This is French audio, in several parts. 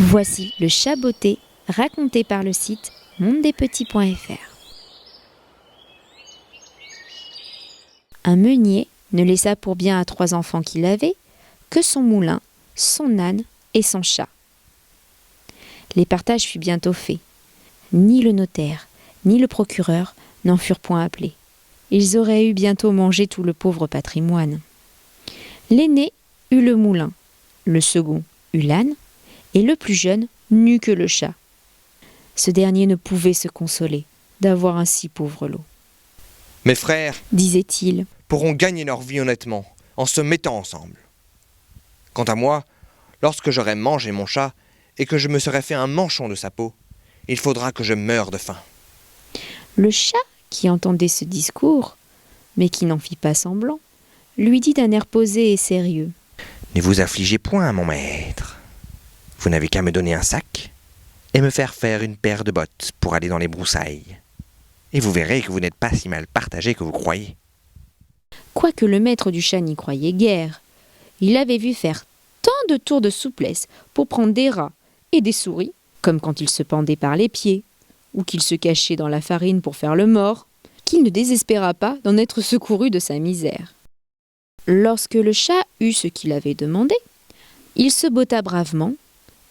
Voici le chat botté, raconté par le site mondedespetits.fr. Un meunier ne laissa pour bien à 3 enfants qu'il avait que son moulin, son âne et son chat. Les partages furent bientôt faits. Ni le notaire, ni le procureur n'en furent point appelés. Ils auraient eu bientôt mangé tout le pauvre patrimoine. L'aîné eut le moulin, le second eut l'âne, et le plus jeune n'eut que le chat. Ce dernier ne pouvait se consoler d'avoir un si pauvre lot. « Mes frères, disait-il, pourront gagner leur vie honnêtement en se mettant ensemble. Quant à moi, lorsque j'aurai mangé mon chat et que je me serai fait un manchon de sa peau, il faudra que je meure de faim. » Le chat, qui entendait ce discours, mais qui n'en fit pas semblant, lui dit d'un air posé et sérieux. « Ne vous affligez point, mon maître. Vous n'avez qu'à me donner un sac et me faire faire une paire de bottes pour aller dans les broussailles. Et vous verrez que vous n'êtes pas si mal partagé que vous croyez. » Quoique le maître du chat n'y croyait guère, il l'avait vu faire tant de tours de souplesse pour prendre des rats et des souris, comme quand il se pendait par les pieds, ou qu'il se cachait dans la farine pour faire le mort, qu'il ne désespéra pas d'en être secouru de sa misère. Lorsque le chat eut ce qu'il avait demandé, il se botta bravement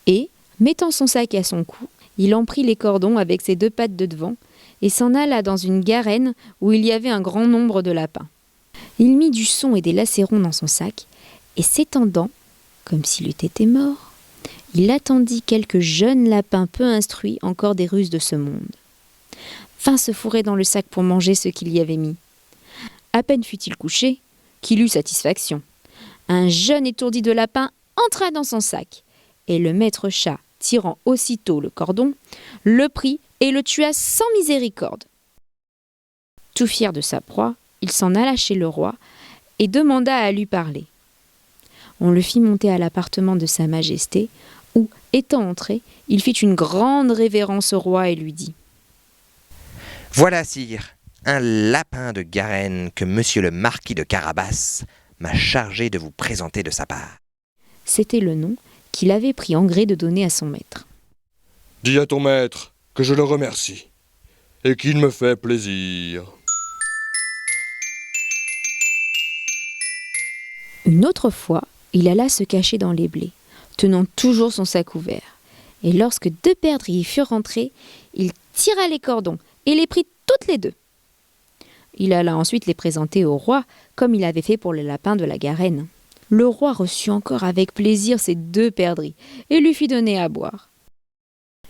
et, mettant son sac à son cou, il en prit les cordons avec ses 2 pattes de devant et s'en alla dans une garenne où il y avait un grand nombre de lapins. Il mit du son et des lacérons dans son sac et s'étendant, comme s'il eût été mort, il attendit quelques jeunes lapins peu instruits encore des ruses de ce monde. Vint se fourrer dans le sac pour manger ce qu'il y avait mis. À peine fut-il couché qu'il eut satisfaction. Un jeune étourdi de lapin entra dans son sac, et le maître chat, tirant aussitôt le cordon, le prit et le tua sans miséricorde. Tout fier de sa proie, il s'en alla chez le roi et demanda à lui parler. On le fit monter à l'appartement de sa majesté, où, étant entré, il fit une grande révérence au roi et lui dit « Voilà, sire, un lapin de Garenne que monsieur le marquis de Carabas m'a chargé de vous présenter de sa part. » C'était le nom qu'il avait pris en gré de donner à son maître. « Dis à ton maître que je le remercie et qu'il me fait plaisir. » Une autre fois, il alla se cacher dans les blés, tenant toujours son sac ouvert. Et lorsque 2 perdrix y furent rentrés, il tira les cordons et les prit toutes les 2. Il alla ensuite les présenter au roi, comme il avait fait pour le lapin de la Garenne. Le roi reçut encore avec plaisir ces 2 perdrix et lui fit donner à boire.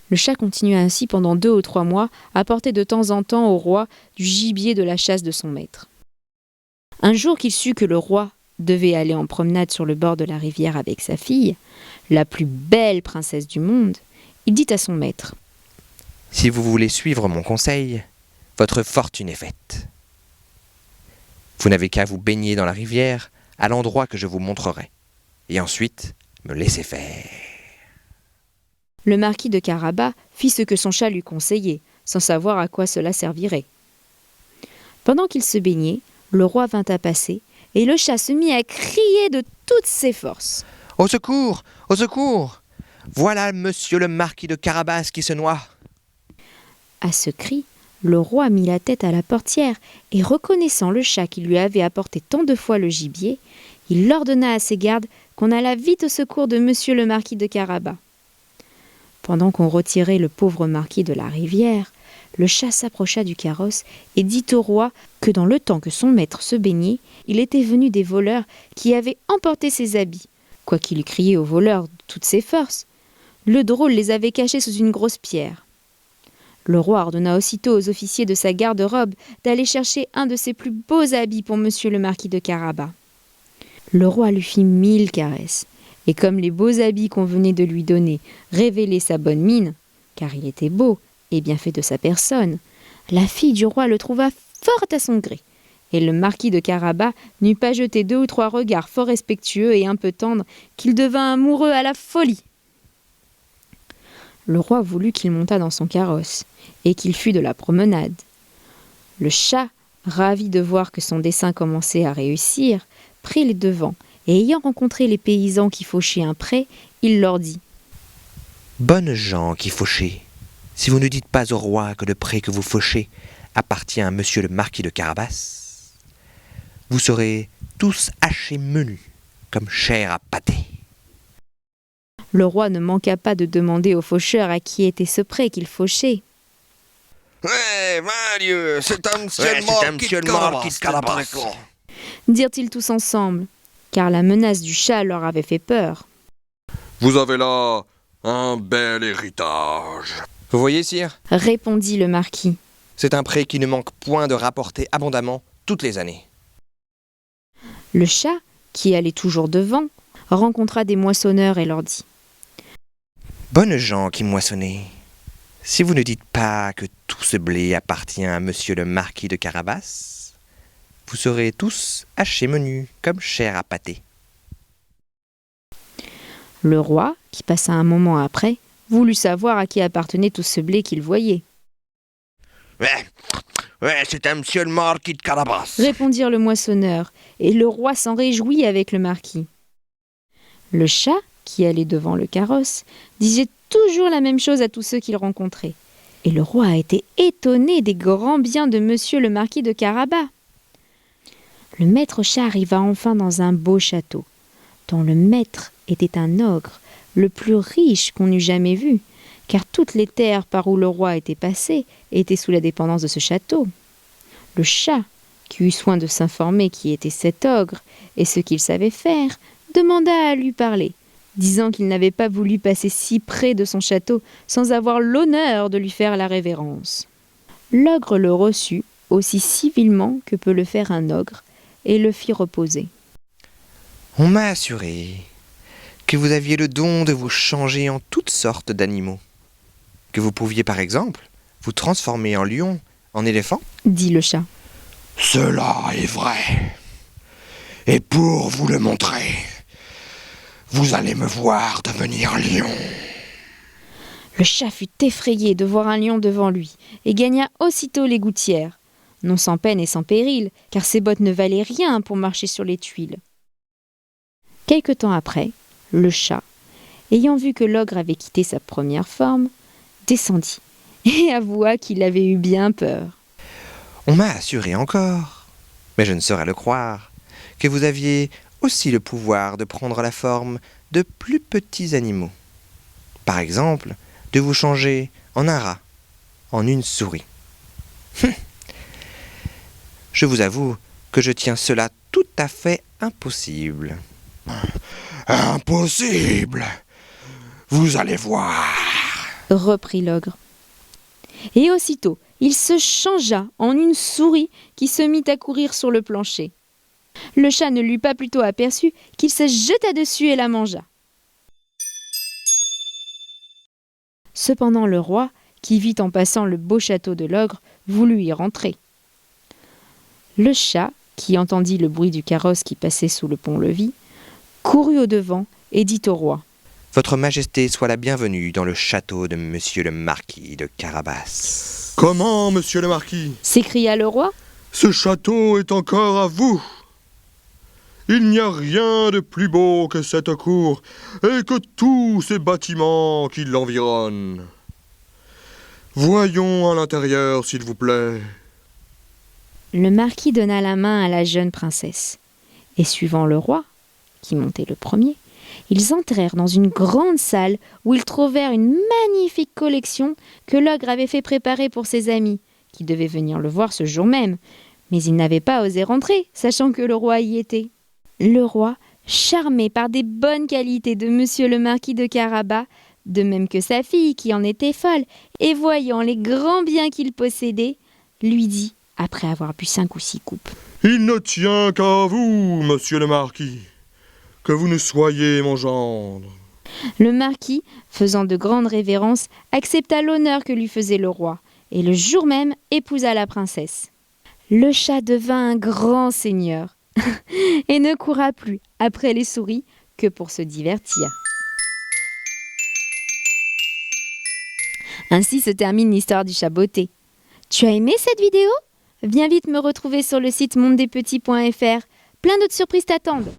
Le chat continua ainsi pendant 2 ou 3 mois à porter de temps en temps au roi du gibier de la chasse de son maître. Un jour qu'il sut que le roi devait aller en promenade sur le bord de la rivière avec sa fille, la plus belle princesse du monde, il dit à son maître « Si vous voulez suivre mon conseil, votre fortune est faite. Vous n'avez qu'à vous baigner dans la rivière à l'endroit que je vous montrerai, et ensuite me laisser faire. » Le marquis de Carabas fit ce que son chat lui conseillait, sans savoir à quoi cela servirait. Pendant qu'il se baignait, le roi vint à passer, et le chat se mit à crier de toutes ses forces. « Au secours! Au secours! Voilà monsieur le marquis de Carabas qui se noie. » À ce cri, le roi mit la tête à la portière et, reconnaissant le chat qui lui avait apporté tant de fois le gibier, il ordonna à ses gardes qu'on allât vite au secours de monsieur le marquis de Carabas. Pendant qu'on retirait le pauvre marquis de la rivière, le chat s'approcha du carrosse et dit au roi que dans le temps que son maître se baignait, il était venu des voleurs qui avaient emporté ses habits. Quoiqu'il eût crié aux voleurs de toutes ses forces, le drôle les avait cachés sous une grosse pierre. Le roi ordonna aussitôt aux officiers de sa garde-robe d'aller chercher un de ses plus beaux habits pour monsieur le marquis de Carabas. Le roi lui fit 1000 caresses, et comme les beaux habits qu'on venait de lui donner révélaient sa bonne mine, car il était beau et bien fait de sa personne, la fille du roi le trouva fort à son gré, et le marquis de Carabas n'eut pas jeté 2 ou 3 regards fort respectueux et un peu tendres qu'il devint amoureux à la folie. Le roi voulut qu'il montât dans son carrosse et qu'il fût de la promenade. Le chat, ravi de voir que son dessein commençait à réussir, prit les devants et ayant rencontré les paysans qui fauchaient un pré, il leur dit Bonnes gens qui fauchez, si vous ne dites pas au roi que le pré que vous fauchez appartient à monsieur le marquis de Carabas, vous serez tous hachés menus, comme chair à pâté. Le roi ne manqua pas de demander au faucheur à qui était ce pré qu'il fauchait. Ouais, Dieu, c'est un monsieur mort qui te carapace. Dirent-ils tous ensemble, car la menace du chat leur avait fait peur. Vous avez là un bel héritage. Vous voyez, sire, Répondit le marquis. c'est un pré qui ne manque point de rapporter abondamment toutes les années. Le chat, qui allait toujours devant, rencontra des moissonneurs et leur dit « Bonnes gens qui moissonnez, si vous ne dites pas que tout ce blé appartient à monsieur le marquis de Carabas, vous serez tous hachés menus comme chair à pâté. » Le roi, qui passa un moment après, voulut savoir à qui appartenait tout ce blé qu'il voyait. Ouais, c'est un monsieur le marquis de Carabas. Répondirent le moissonneur, et le roi s'en réjouit avec le marquis. Le chat, qui allait devant le carrosse, disait toujours la même chose à tous ceux qu'il rencontrait. Et le roi a été étonné des grands biens de monsieur le marquis de Carabas. Le maître chat arriva enfin dans un beau château, dont le maître était un ogre, le plus riche qu'on eût jamais vu, car toutes les terres par où le roi était passé étaient sous la dépendance de ce château. Le chat, qui eut soin de s'informer qui était cet ogre et ce qu'il savait faire, demanda à lui parler, disant qu'il n'avait pas voulu passer si près de son château sans avoir l'honneur de lui faire la révérence. L'ogre le reçut aussi civilement que peut le faire un ogre, et le fit reposer. On m'a assuré que vous aviez le don de vous changer en toutes sortes d'animaux, que vous pouviez par exemple vous transformer en lion, en éléphant. Dit le chat. Cela est vrai. Et pour vous le montrer, vous allez me voir devenir lion. Le chat fut effrayé de voir un lion devant lui, et gagna aussitôt les gouttières, non sans peine et sans péril, car ses bottes ne valaient rien pour marcher sur les tuiles. Quelque temps après, le chat, ayant vu que l'ogre avait quitté sa première forme, descendit et avoua qu'il avait eu bien peur. On m'a assuré encore, mais je ne saurais le croire, que vous aviez aussi le pouvoir de prendre la forme de plus petits animaux. Par exemple, de vous changer en un rat, en une souris. Je vous avoue que je tiens cela tout à fait impossible. Impossible. Vous allez voir. Reprit l'ogre. Et aussitôt, il se changea en une souris qui se mit à courir sur le plancher. Le chat ne l'eut pas plutôt aperçu qu'il se jeta dessus et la mangea. Cependant le roi, qui vit en passant le beau château de l'ogre, voulut y rentrer. Le chat, qui entendit le bruit du carrosse qui passait sous le pont-levis, courut au-devant et dit au roi : « Votre Majesté soit la bienvenue dans le château de monsieur le marquis de Carabas. » Comment, monsieur le marquis ? s'écria le roi. Ce château est encore à vous. Il n'y a rien de plus beau que cette cour et que tous ces bâtiments qui l'environnent. Voyons à l'intérieur, s'il vous plaît. Le marquis donna la main à la jeune princesse, et suivant le roi, qui montait le premier, ils entrèrent dans une grande salle où ils trouvèrent une magnifique collection que l'ogre avait fait préparer pour ses amis, qui devaient venir le voir ce jour même. Mais ils n'avaient pas osé rentrer, sachant que le roi y était. Le roi, charmé par des bonnes qualités de monsieur le marquis de Carabas, de même que sa fille qui en était folle, et voyant les grands biens qu'il possédait, lui dit, après avoir bu 5 ou 6 coupes : « Il ne tient qu'à vous, monsieur le marquis, que vous ne soyez mon gendre. » Le marquis, faisant de grandes révérences, accepta l'honneur que lui faisait le roi, et le jour même épousa la princesse. Le chat devint un grand seigneur, et ne courra plus après les souris que pour se divertir. Ainsi se termine l'histoire du chat botté. Tu as aimé cette vidéo ? Viens vite me retrouver sur le site mondedespetits.fr. Plein d'autres surprises t'attendent.